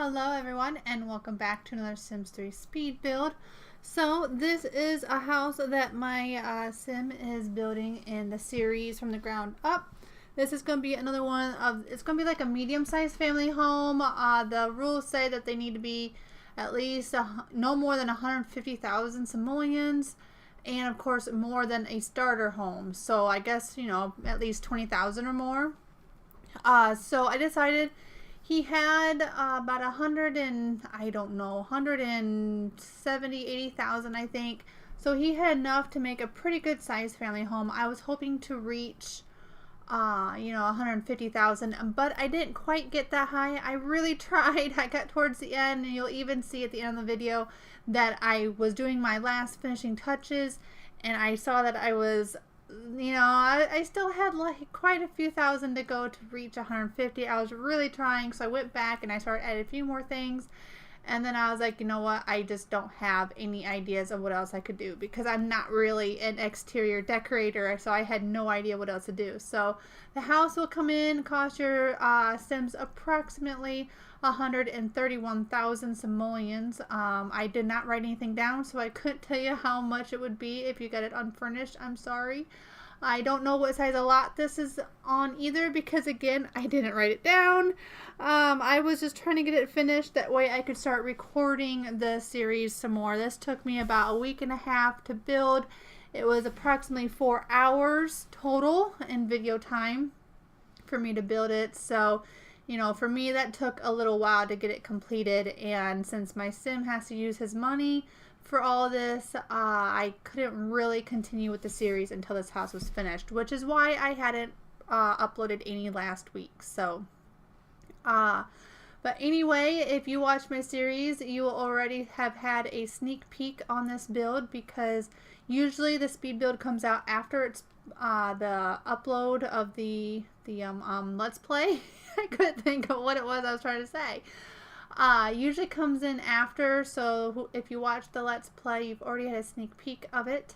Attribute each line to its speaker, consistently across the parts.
Speaker 1: Hello everyone and welcome back to another Sims 3 speed build. So this is a house that my sim is building in the series from the ground up. This is going to be another one of, it's going to be like a medium-sized family home. The rules say that they need to be at least no more than 150,000 simoleons, and of course more than a starter home. So I guess, you know, at least 20,000 or more. So I decided he had about 180,000 I think. So he had enough to make a pretty good sized family home. I was hoping to reach 150,000, but I didn't quite get that high. I really tried. I got towards the end, and you'll even see at the end of the video that I was doing my last finishing touches, and I saw that I was, I still had like quite a few thousand to go to reach 150. I was really trying, so I went back and I started adding a few more things. And then I was like, you know what, I just don't have any ideas of what else I could do because I'm not really an exterior decorator, so I had no idea what else to do. So the house will come in, cost your Sims approximately 131,000 simoleons. I did not write anything down, so I couldn't tell you how much it would be if you got it unfurnished. I'm sorry. I don't know what size of lot this is on either because, again, I didn't write it down. I was just trying to get it finished. That way I could start recording the series some more. This took me about a week and a half to build. It was approximately 4 hours total in video time for me to build it. So, you know, for me that took a little while to get it completed. And since my sim has to use his money for all this, I couldn't really continue with the series until this house was finished, which is why I hadn't uploaded any last week. So but anyway, if you watch my series, you will already have had a sneak peek on this build because usually the speed build comes out after it's the upload of the Let's Play. I couldn't think of what it was I was trying to say. Usually comes in after, so if you watch the Let's Play, you've already had a sneak peek of it.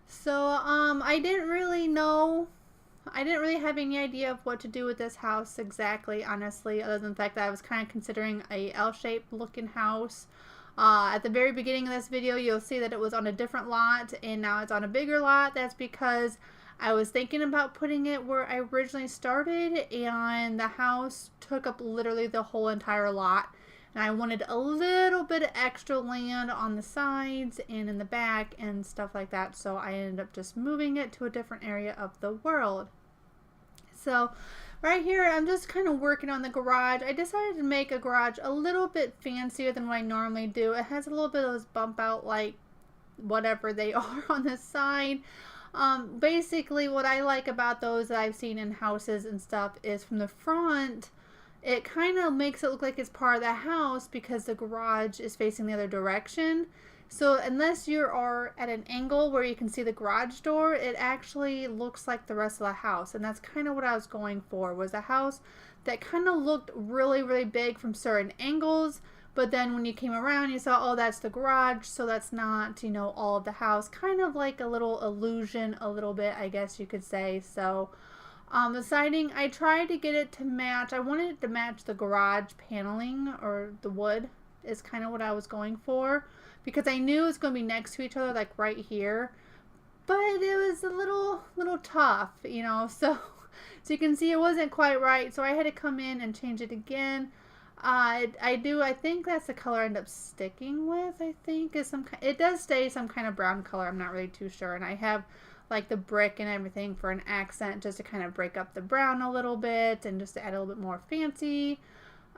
Speaker 1: So I didn't really have any idea of what to do with this house exactly, honestly, other than the fact that I was kind of considering a L-shaped looking house. At the very beginning of this video, you'll see that it was on a different lot, and now it's on a bigger lot. That's because I was thinking about putting it where I originally started, and the house took up literally the whole entire lot. And I wanted a little bit of extra land on the sides and in the back and stuff like that. So I ended up just moving it to a different area of the world. So right here, I'm just kind of working on the garage. I decided to make a garage a little bit fancier than what I normally do. It has a little bit of those bump out, like whatever they are on the side. Basically what I like about those that I've seen in houses and stuff is from the front, it kind of makes it look like it's part of the house because the garage is facing the other direction. So unless you are at an angle where you can see the garage door, it actually looks like the rest of the house. And that's kind of what I was going for, was a house that kind of looked really, really big from certain angles. But then when you came around, you saw, oh, that's the garage, so that's not, you know, all of the house. Kind of like a little illusion, a little bit, I guess you could say. So the siding, I tried to get it to match. I wanted it to match the garage paneling, or the wood is kind of what I was going for, because I knew it was going to be next to each other, like right here. But it was a little tough, you know. So you can see it wasn't quite right. So I had to come in and change it again. I think that's the color I end up sticking with. I think is it does stay some kind of brown color. I'm not really too sure. And I have like the brick and everything for an accent, just to kind of break up the brown a little bit and just to add a little bit more fancy.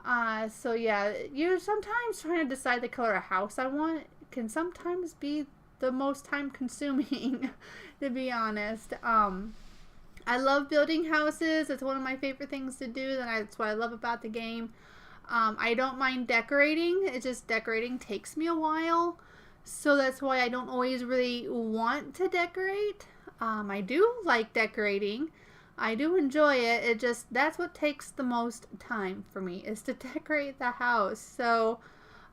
Speaker 1: So yeah, sometimes trying to decide the color of house I want can sometimes be the most time consuming, to be honest. I love building houses. It's one of my favorite things to do. That's what I love about the game. I don't mind decorating. It's just decorating takes me a while. So that's why I don't always really want to decorate. I do like decorating. I do enjoy it. That's what takes the most time for me, is to decorate the house. So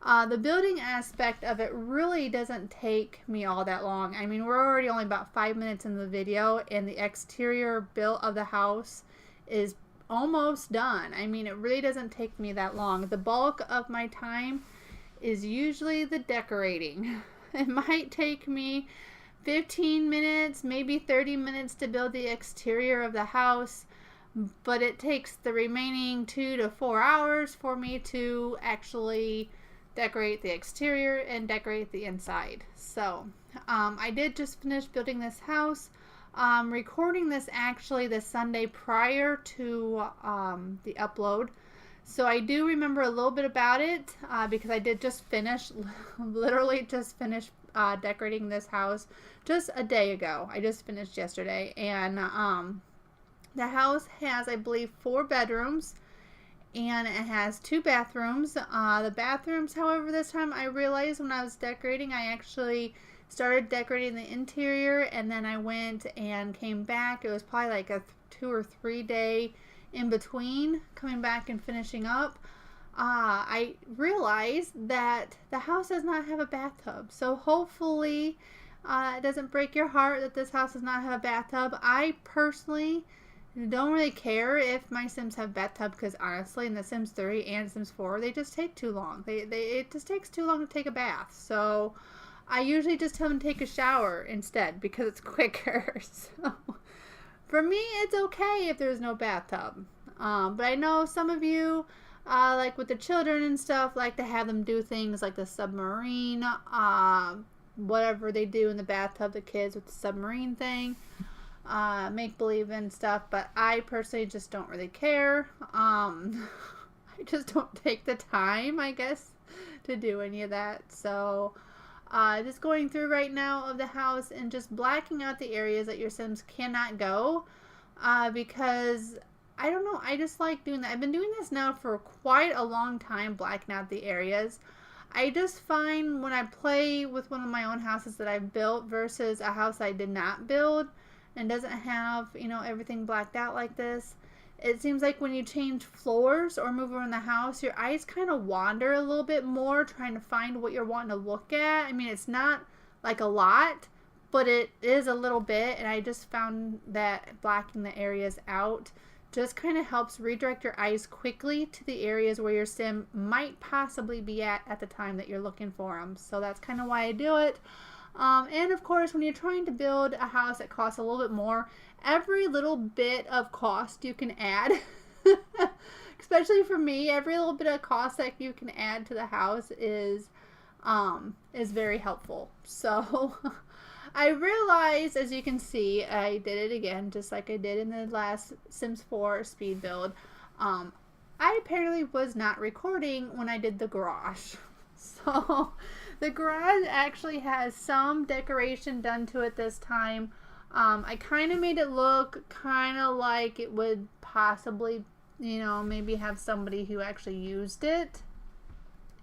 Speaker 1: the building aspect of it really doesn't take me all that long. I mean, we're already only about 5 minutes in the video, and the exterior build of the house is almost done. I mean, it really doesn't take me that long. The bulk of my time is usually the decorating. It might take me 15 minutes, maybe 30 minutes to build the exterior of the house, but it takes the remaining 2 to 4 hours for me to actually decorate the exterior and decorate the inside. So I did just finish building this house. Recording this actually the Sunday prior to the upload. So I do remember a little bit about it because I did just finish, literally just finish decorating this house just a day ago. I just finished yesterday. And the house has, I believe, 4 bedrooms. And it has 2 bathrooms. The bathrooms, however, this time I realized when I was decorating, I actually started decorating the interior and then I went and came back. It was probably like a 2 or 3 day in between coming back and finishing up. I realized that the house does not have a bathtub. So hopefully it doesn't break your heart that this house does not have a bathtub. I personally don't really care if my Sims have bathtub because honestly in the Sims 3 and Sims 4 they just take too long. It just takes too long to take a bath. So I usually just tell them to take a shower instead because it's quicker. So for me, it's okay if there's no bathtub. But I know some of you, like with the children and stuff, like to have them do things like the submarine, whatever they do in the bathtub, the kids with the submarine thing, make believe and stuff. But I personally just don't really care. I just don't take the time, I guess, to do any of that. So just going through right now of the house and just blacking out the areas that your Sims cannot go because I don't know, I just like doing that. I've been doing this now for quite a long time, blacking out the areas. I just find when I play with one of my own houses that I've built versus a house I did not build and doesn't have, you know, everything blacked out like this, it seems like when you change floors or move around the house, your eyes kind of wander a little bit more trying to find what you're wanting to look at. I mean, it's not like a lot, but it is a little bit. And I just found that blacking the areas out just kind of helps redirect your eyes quickly to the areas where your Sim might possibly be at the time that you're looking for them. So that's kind of why I do it. And of course, when you're trying to build a house that costs a little bit more, every little bit of cost you can add, especially for me, every little bit of cost that you can add to the house is very helpful. So I realized, as you can see, I did it again, just like I did in the last Sims 4 speed build. I apparently was not recording when I did the garage. So the garage actually has some decoration done to it this time. I kind of made it look kind of like it would possibly, you know, maybe have somebody who actually used it.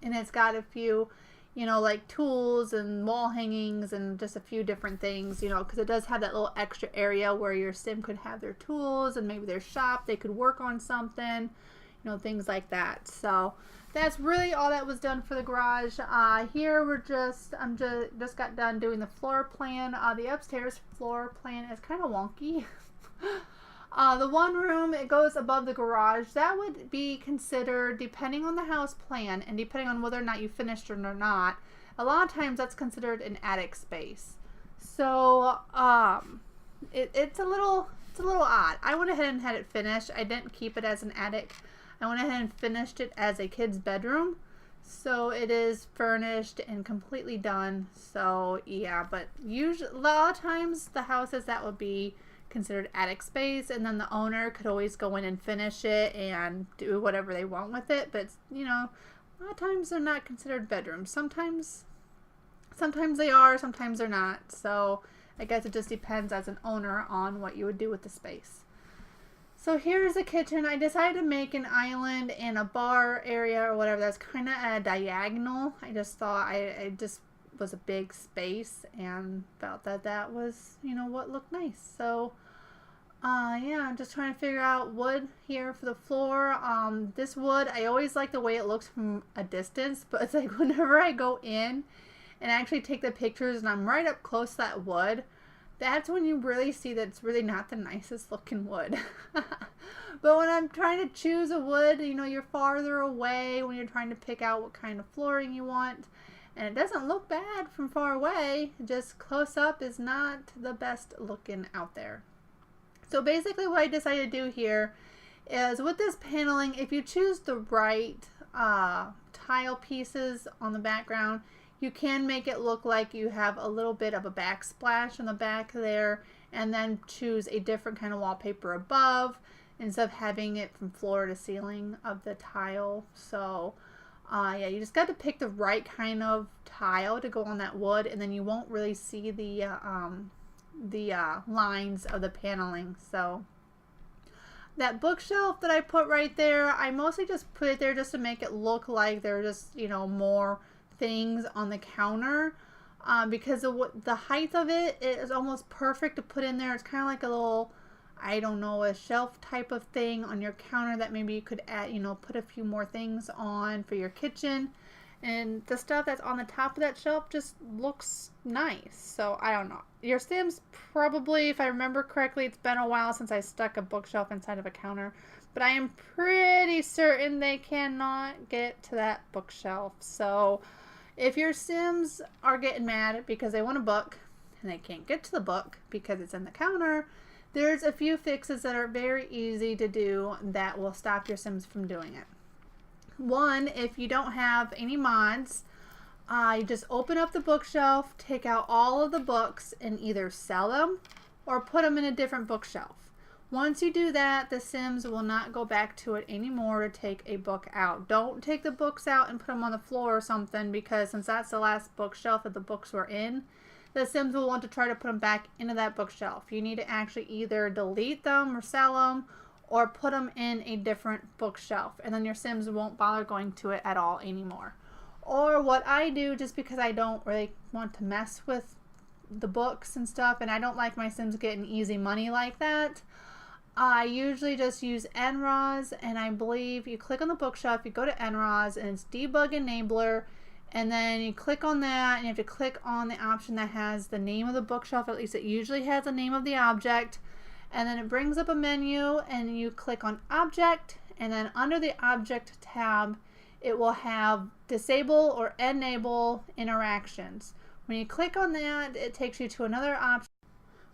Speaker 1: And it's got a few, you know, like tools and wall hangings and just a few different things, you know, because it does have that little extra area where your Sim could have their tools and maybe their shop. They could work on something, you know, things like that. So that's really all that was done for the garage. Here I'm just got done doing the floor plan. The upstairs floor plan is kind of wonky. The one room, it goes above the garage. That would be considered, depending on the house plan and depending on whether or not you finished it or not, a lot of times that's considered an attic space. So it's a little odd. I went ahead and had it finished. I didn't keep it as an attic. I went ahead and finished it as a kid's bedroom. So it is furnished and completely done. So yeah, but usually a lot of times the houses that would be considered attic space, and then the owner could always go in and finish it and do whatever they want with it. But you know, a lot of times they're not considered bedrooms. Sometimes they are, sometimes they're not. So I guess it just depends as an owner on what you would do with the space. So here's the kitchen. I decided to make an island and a bar area or whatever that's kind of at a diagonal. I just thought I just was a big space and felt that was, you know, what looked nice. So yeah, I'm just trying to figure out wood here for the floor. This wood, I always like the way it looks from a distance, but it's like whenever I go in and actually take the pictures and I'm right up close to that wood, that's when you really see that it's really not the nicest looking wood. But when I'm trying to choose a wood, you know, you're farther away when you're trying to pick out what kind of flooring you want. And it doesn't look bad from far away, just close up is not the best looking out there. So basically what I decided to do here is with this paneling, if you choose the right tile pieces on the background, you can make it look like you have a little bit of a backsplash on the back there, and then choose a different kind of wallpaper above instead of having it from floor to ceiling of the tile. So yeah, you just got to pick the right kind of tile to go on that wood, and then you won't really see the lines of the paneling. So that bookshelf that I put right there, I mostly just put it there just to make it look like there are just, you know, more things on the counter, because the height of it is almost perfect to put in there. It's kind of like a little, I don't know, a shelf type of thing on your counter that maybe you could add, you know, put a few more things on for your kitchen. And the stuff that's on the top of that shelf just looks nice. So I don't know. Your Sims probably, if I remember correctly, it's been a while since I stuck a bookshelf inside of a counter, but I am pretty certain they cannot get to that bookshelf. So if your Sims are getting mad because they want a book and they can't get to the book because it's in the counter, there's a few fixes that are very easy to do that will stop your Sims from doing it. One, if you don't have any mods, you just open up the bookshelf, take out all of the books, and either sell them or put them in a different bookshelf. Once you do that, the Sims will not go back to it anymore to take a book out. Don't take the books out and put them on the floor or something, because since that's the last bookshelf that the books were in, the Sims will want to try to put them back into that bookshelf. You need to actually either delete them or sell them or put them in a different bookshelf, and then your Sims won't bother going to it at all anymore. Or what I do, just because I don't really want to mess with the books and stuff, and I don't like my Sims getting easy money like that, I usually just use NRAS, and I believe you click on the bookshelf, you go to NRAS, and it's Debug Enabler, and then you click on that, and you have to click on the option that has the name of the bookshelf. At least it usually has the name of the object, and then it brings up a menu, and you click on Object, and then under the Object tab, it will have Disable or Enable Interactions. When you click on that, it takes you to another option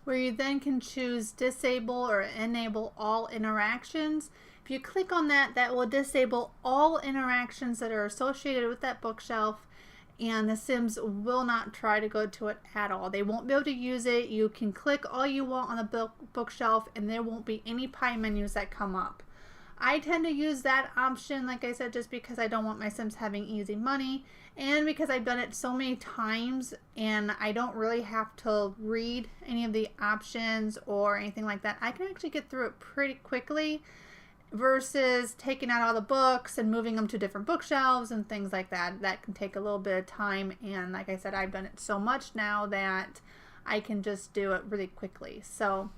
Speaker 1: where you then can choose Disable or Enable All Interactions. If you click on that, that will disable all interactions that are associated with that bookshelf, and the Sims will not try to go to it at all. They won't be able to use it. You can click all you want on the bookshelf, and there won't be any pie menus that come up. I tend to use that option, like I said, just because I don't want my Sims having easy money, and because I've done it so many times and I don't really have to read any of the options or anything like that. I can actually get through it pretty quickly versus taking out all the books and moving them to different bookshelves and things like that. That can take a little bit of time, and like I said, I've done it so much now that I can just do it really quickly. So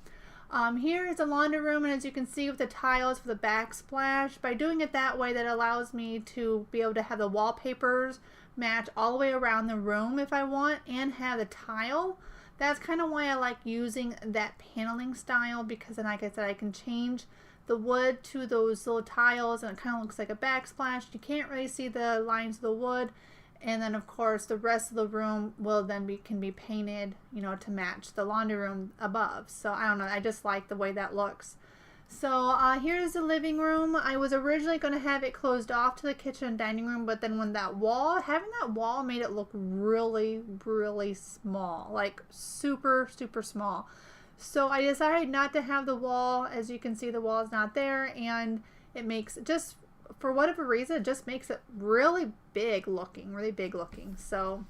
Speaker 1: here is the laundry room, and as you can see with the tiles for the backsplash, by doing it that way, that allows me to be able to have the wallpapers match all the way around the room if I want, and have the tile. That's kind of why I like using that paneling style, because then, like I said, I can change the wood to those little tiles, and it kind of looks like a backsplash. You can't really see the lines of the wood, and then of course the rest of the room will then can be painted, you know, to match the laundry room above. So I don't know, I just like the way that looks. So here's the living room. I was originally going to have it closed off to the kitchen and dining room, but then when having that wall made it look really, really small, like super, super small. So I decided not to have the wall. As you can see, the wall is not there, and it makes, just for whatever reason, it just makes it really big looking. So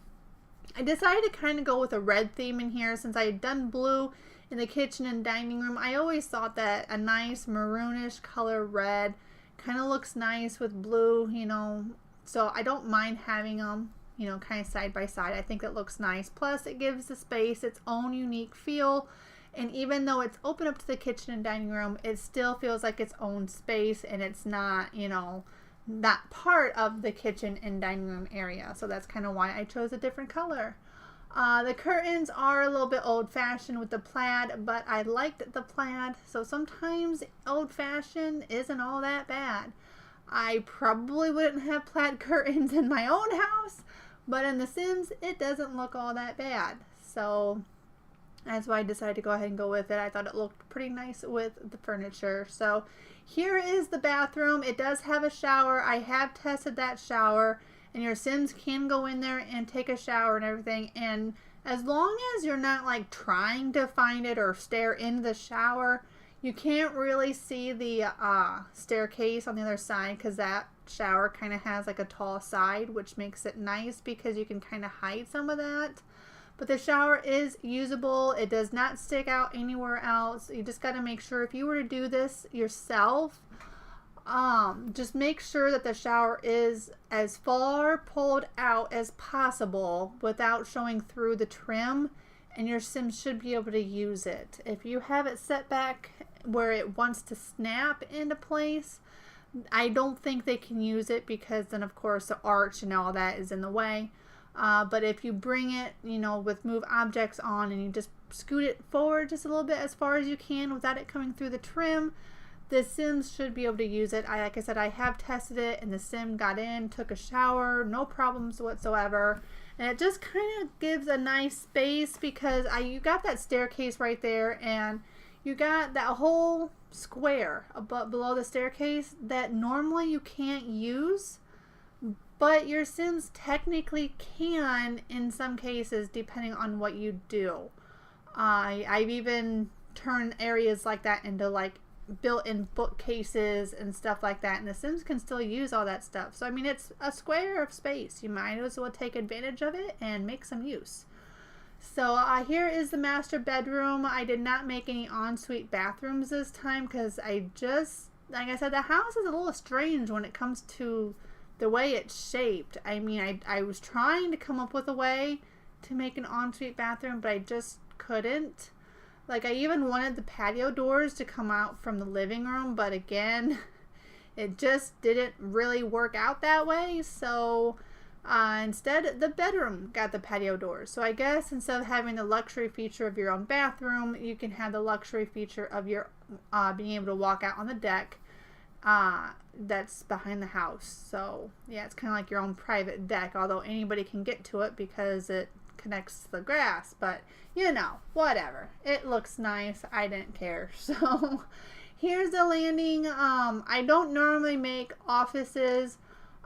Speaker 1: I decided to kind of go with a red theme in here, since I had done blue in the kitchen and dining room. I always thought that a nice maroonish color red kind of looks nice with blue, you know, so I don't mind having them, you know, kind of side by side. I think that looks nice. Plus it gives the space its own unique feel. And even though it's open up to the kitchen and dining room, it still feels like its own space, and it's not, you know, not part of the kitchen and dining room area. So that's kind of why I chose a different color. The curtains are a little bit old-fashioned with the plaid, but I liked the plaid, so sometimes old-fashioned isn't all that bad. I probably wouldn't have plaid curtains in my own house, but in The Sims, it doesn't look all that bad. So that's why I decided to go ahead and go with it. I thought it looked pretty nice with the furniture. So here is the bathroom. It does have a shower. I have tested that shower, and your Sims can go in there and take a shower and everything. And as long as you're not like trying to find it or stare into the shower, you can't really see the staircase on the other side, because that shower kind of has like a tall side, which makes it nice because you can kind of hide some of that. But the shower is usable. It does not stick out anywhere else. You just got to make sure, if you were to do this yourself, just make sure that the shower is as far pulled out as possible without showing through the trim, and your Sims should be able to use it. If you have it set back where it wants to snap into place, I don't think they can use it, because then of course the arch and all that is in the way. But if you bring it, you know, with move objects on, and you just scoot it forward just a little bit as far as you can without it coming through the trim, the Sims should be able to use it. Like I said, I have tested it, and the Sim got in, took a shower, no problems whatsoever. And it just kind of gives a nice space, because you got that staircase right there, and you got that whole square above, below the staircase that normally you can't use. But your Sims technically can in some cases, depending on what you do. I've even turned areas like that into like built-in bookcases and stuff like that, and the Sims can still use all that stuff. So I mean, it's a square of space. You might as well take advantage of it and make some use. So here is the master bedroom. I did not make any ensuite bathrooms this time, because I just, like I said, the house is a little strange when it comes to the way it's shaped. I mean, I was trying to come up with a way to make an ensuite bathroom, but I just couldn't. Like, I even wanted the patio doors to come out from the living room, but again, it just didn't really work out that way. So instead, the bedroom got the patio doors. So I guess instead of having the luxury feature of your own bathroom, you can have the luxury feature of your being able to walk out on the deck that's behind the house. So yeah, it's kind of like your own private deck, although anybody can get to it because it connects to the grass. But you know, whatever, it looks nice. I didn't care. So here's the landing. I don't normally make offices,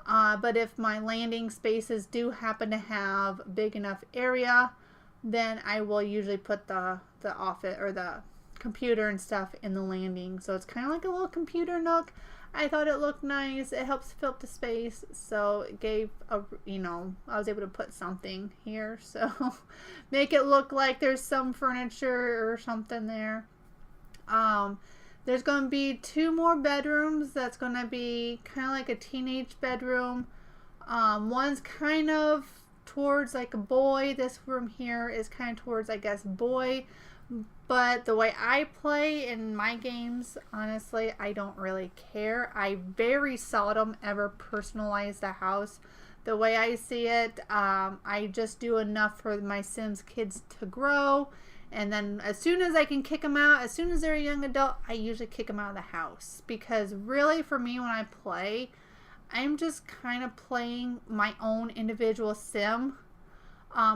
Speaker 1: but if my landing spaces do happen to have big enough area, then I will usually put the office or the computer and stuff in the landing. So it's kind of like a little computer nook. I thought it looked nice. It helps fill up the space, so it gave a, you know, I was able to put something here, so make it look like there's some furniture or something there. There's going to be 2 more bedrooms. That's going to be kind of like a teenage bedroom. One's kind of towards like a boy. This room here is kind of towards, I guess, boy. But the way I play in my games, honestly, I don't really care. I very seldom ever personalize the house. The way I see it, I just do enough for my Sims kids to grow. And then as soon as I can kick them out, as soon as they're a young adult, I usually kick them out of the house. Because really, for me, when I play, I'm just kind of playing my own individual Sim.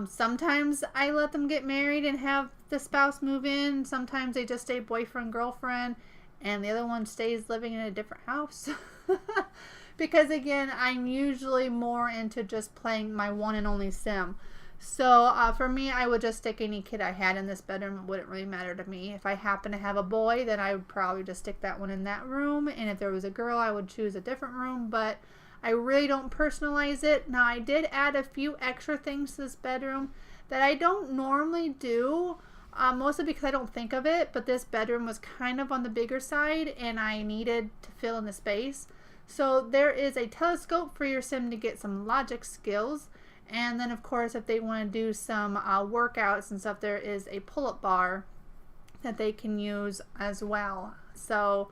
Speaker 1: Sometimes I let them get married and have the spouse move in. Sometimes they just stay boyfriend, girlfriend, and the other one stays living in a different house. Because again, I'm usually more into just playing my one and only Sim. So for me, I would just stick any kid I had in this bedroom. It wouldn't really matter to me. If I happen to have a boy, then I would probably just stick that one in that room. And if there was a girl, I would choose a different room. But I really don't personalize it. Now, I did add a few extra things to this bedroom that I don't normally do, mostly because I don't think of it, but this bedroom was kind of on the bigger side and I needed to fill in the space. So there is a telescope for your Sim to get some logic skills, and then of course if they want to do some workouts and stuff, there is a pull-up bar that they can use as well. So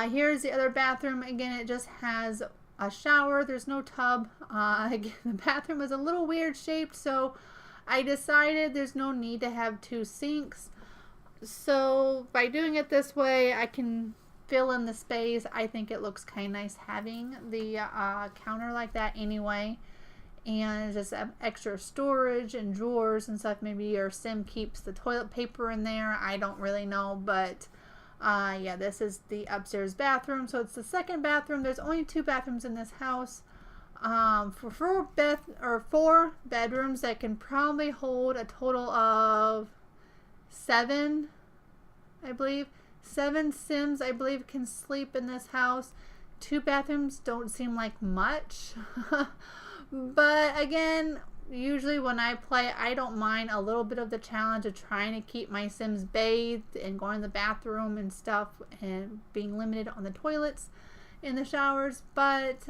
Speaker 1: here's the other bathroom. Again, it just has a shower. There's no tub. Again, the bathroom is a little weird shaped, so I decided there's no need to have 2 sinks. So by doing it this way, I can fill in the space. I think it looks kind of nice having the counter like that anyway. And just extra storage and drawers and stuff. Maybe your sim keeps the toilet paper in there. I don't really know, but yeah, this is the upstairs bathroom. So it's the second bathroom. There's only 2 bathrooms in this house. For 4 bedrooms that can probably hold a total of 7, I believe. 7 Sims, I believe, can sleep in this house. 2 bathrooms don't seem like much. But again, usually when I play, I don't mind a little bit of the challenge of trying to keep my Sims bathed and going to the bathroom and stuff and being limited on the toilets in the showers. But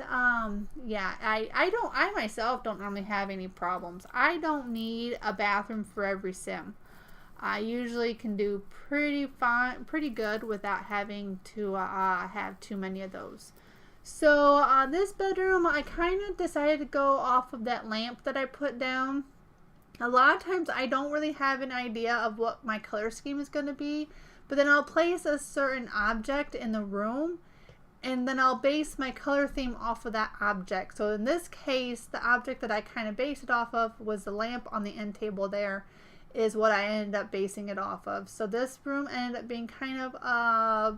Speaker 1: yeah, I myself don't normally have any problems. I don't need a bathroom for every Sim. I usually can do pretty good without having to have too many of those. So this bedroom, I kind of decided to go off of that lamp that I put down. A lot of times I don't really have an idea of what my color scheme is going to be, but then I'll place a certain object in the room and then I'll base my color theme off of that object. So in this case, the object that I kind of based it off of was the lamp on the end table there, is what I ended up basing it off of. So this room ended up being kind of a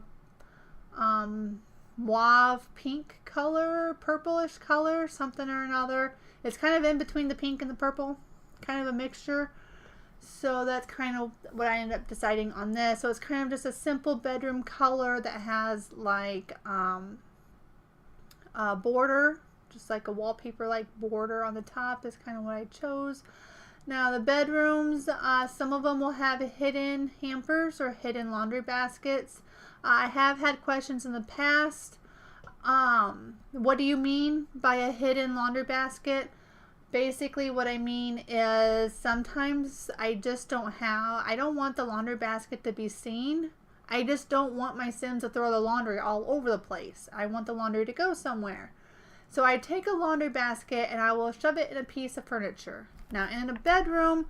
Speaker 1: mauve pink color, purplish color, something or another. It's kind of in between the pink and the purple, kind of a mixture. So that's kind of what I ended up deciding on this. So it's kind of just a simple bedroom color that has like a border, just like a wallpaper like border on the top is kind of what I chose. Now the bedrooms, some of them will have hidden hampers or hidden laundry baskets. I have had questions in the past. What do you mean by a hidden laundry basket? Basically what I mean is sometimes I don't want the laundry basket to be seen. I just don't want my Sims to throw the laundry all over the place. I want the laundry to go somewhere. So I take a laundry basket and I will shove it in a piece of furniture. Now in a bedroom,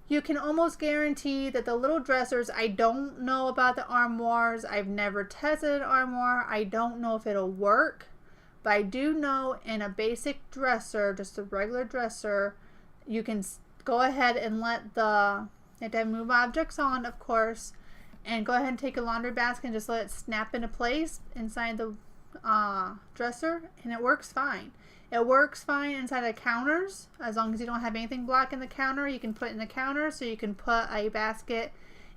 Speaker 1: you can almost guarantee that the little dressers, I don't know about the armoires. I've never tested an armoire. I don't know if it'll work. But I do know in a basic dresser, just a regular dresser, you can go ahead and let you have to move objects on, of course, and go ahead and take a laundry basket and just let it snap into place inside the dresser, and it works fine. It works fine inside the counters. As long as you don't have anything blocking the counter, you can put it in the counter. So you can put a basket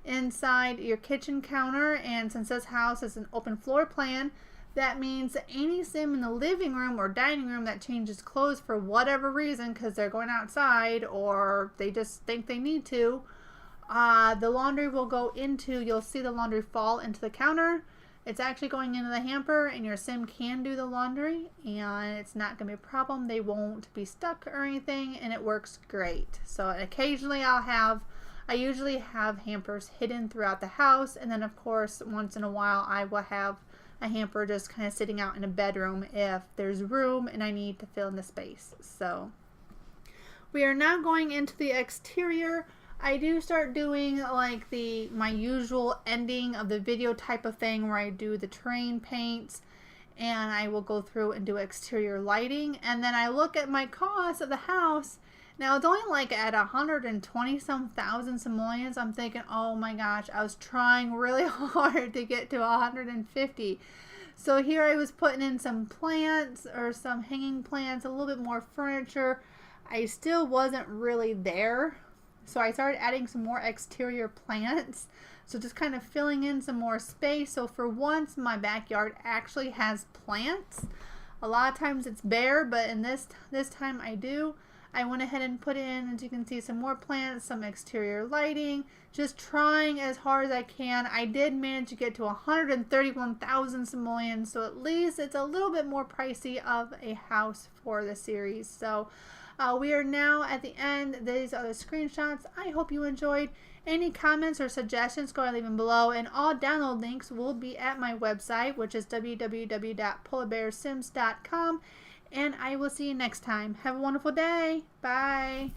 Speaker 1: inside your kitchen counter. And since this house is an open floor plan, that means that any Sim in the living room or dining room that changes clothes for whatever reason, because they're going outside or they just think they need to, the laundry will go into, you'll see the laundry fall into the counter. It's actually going into the hamper and your Sim can do the laundry and it's not going to be a problem. They won't be stuck or anything and it works great. So occasionally I usually have hampers hidden throughout the house, and then of course once in a while I will have a hamper just kind of sitting out in a bedroom if there's room and I need to fill in the space. So we are now going into the exterior. I do start doing like my usual ending of the video type of thing where I do the terrain paints and I will go through and do exterior lighting, and then I look at my cost of the house. Now it's only like at 120 some thousand simoleons. I'm thinking, oh my gosh, I was trying really hard to get to 150. So here I was putting in some plants or some hanging plants, a little bit more furniture. I still wasn't really there. So I started adding some more exterior plants. So just kind of filling in some more space. So for once my backyard actually has plants. A lot of times it's bare, but in this time I do. I went ahead and put in, as you can see, some more plants, some exterior lighting, just trying as hard as I can. I did manage to get to 131,000 simoleons, so at least it's a little bit more pricey of a house for the series. So we are now at the end. These are the screenshots. I hope you enjoyed. Any comments or suggestions, go ahead and leave them below, and all download links will be at my website, which is www.PolarBearSims.com. And I will see you next time. Have a wonderful day. Bye.